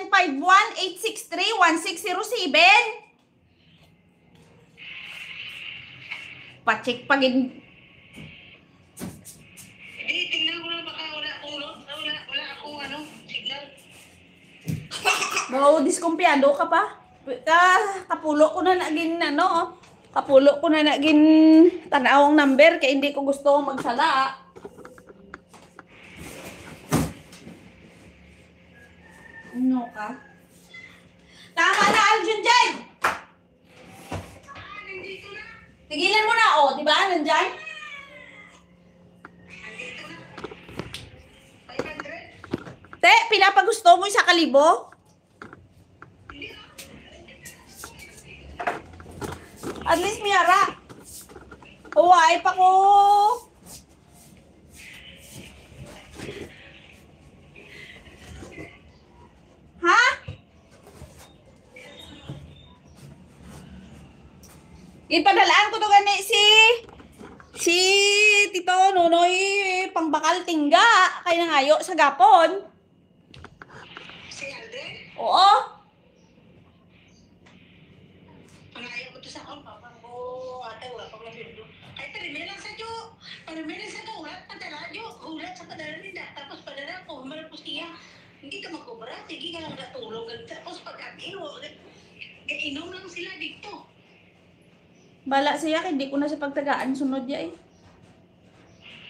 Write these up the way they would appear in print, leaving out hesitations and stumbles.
0951-863-1607. Pacheck pagin. Hindi, tingnan ko lang baka wala akong signal. No, diskumpiyado ka pa. Kapulo ko na naging kapulo ko na naging tanawang number kaya hindi ko gusto magsala. Ano ka? Tama na, Aljun dyan! Nandito na. Tigilan mo na, di ba? Nandyan? Nandito na. 500. Te, pinapagusto mo sa kalibo? At least may ara. Huwag pa ko. Ha? Ipadalaan ko to gani si Tito Nonoy pangbakal tingga kay nangayo sa gapon. Si Aldrin? Oo. Pangayo ko to sa akong papang ko. Ate, wala pang nabindo. Ay, parimilang sa Jo. Parimilang sa Jo. Wala padala Jo. Hulat sa padala nila. Tapos padala ko. Humarap ko siya. Hindi ka magkubra. Sige ka lang katulog. Tapos pagkakino. Inom lang sila dito. Bala siya, hindi ko na sa pagtagaan sunod niya eh.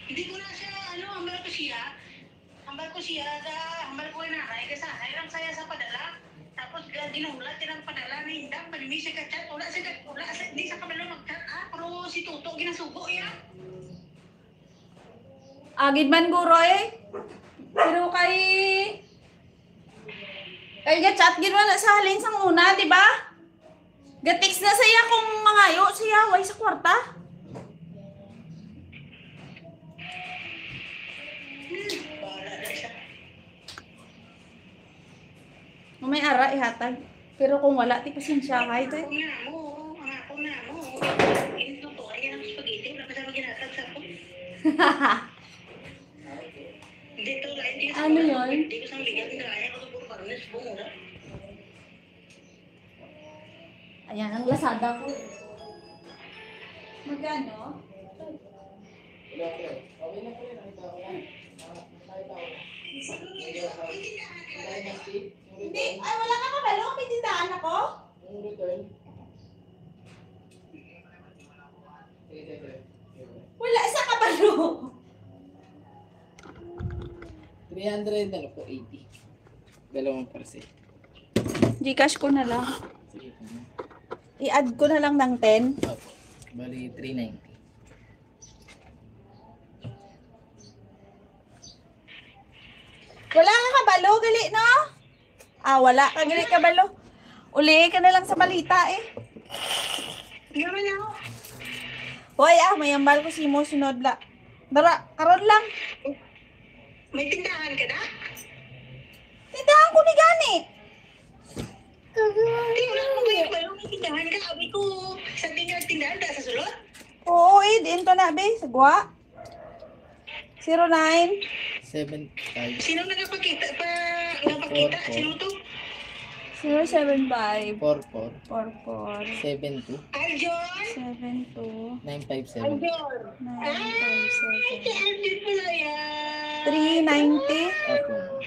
Hindi ko na siya, hambar ko siya. Hambar ko yung nanay. Kasi nanay lang saya sa padala. Tapos ginulat din ang padala na hindang. Malimi siya ka-chat. Hindi sa kabalo mag-chat. Pero si Tuto, ginasubo yan. Agid man guro eh. Pero kay chat gid wala sa halin sang una, di ba? Gatix na saya kung mangayo siya way sa kwarta. Bahala na siya. May ara ihatag. Pero kung wala, ti pasensya kay te. Ang ako na mo. Inuto, ayan ang spaghetti. Wala ka sa maginatag sa ako. Dito, hindi ko Ano yun? Hindi ko sa ligat. Kaya ko sa puro parnes. Bumura. Ayan, ang lasada ko. Magkano? Hindi, ay wala ka kabalo. May tindahan ako. Wala sa kabalo. 300 na po, 80. Dalawang parcel. Gcash ko na lang. Sige po. I-add ko na lang ng 10. Opo. Bali, 390. Wala ka kabalo, gali, no? Wala ka gali kabalo. Uli ka na lang sa balita, eh. Gaman ako. Hoy, mayambal ko si mo sunod la. Dara, karon lang. May tindahan ka na? Tindahan ko ni gani. Hindi, wala mo kayo. May tindahan ka. Sabi ko, sa tindahan ka sa sulot? Oo, din to na, be. Sagwa. 09. 75. Sino nagpakita? Sino to? 075 44. 44 72. Aljon? 72 957. Aljon. Ay, si 957 Aljon pala yan. 390 Opo.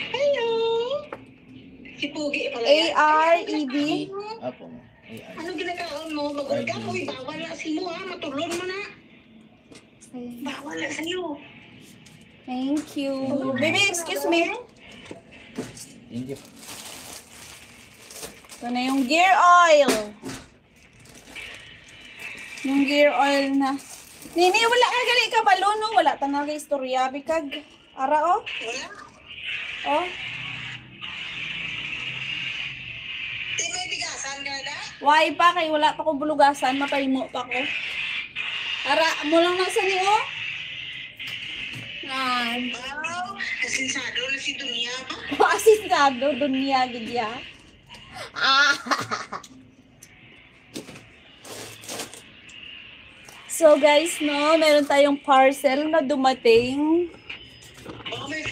Hello. Si Pugi pala yan. ARED. Opo. AI. Ano ginagaon mo? Magod ka mo. Bawal na si mo ha. Matulon mo na. Bawal na sa'yo. Thank you. Baby, excuse me. Thank you. Ito na yung gear oil. Yung gear oil na. Nini, wala ka gali ka balo, no? Wala talaga istorya. Bikag, ara, oh. Wala. Oh. Di may bigasan ka na? Why pa, kay wala pa ko bulugasan. Mapahimo pa ko. Ara, mo lang nasa ni, oh. Yan. Wow. Asinsado na si Dunia ba? Asistado, dunya, gidya. So guys, no, meron tayong parcel na dumating. Baka may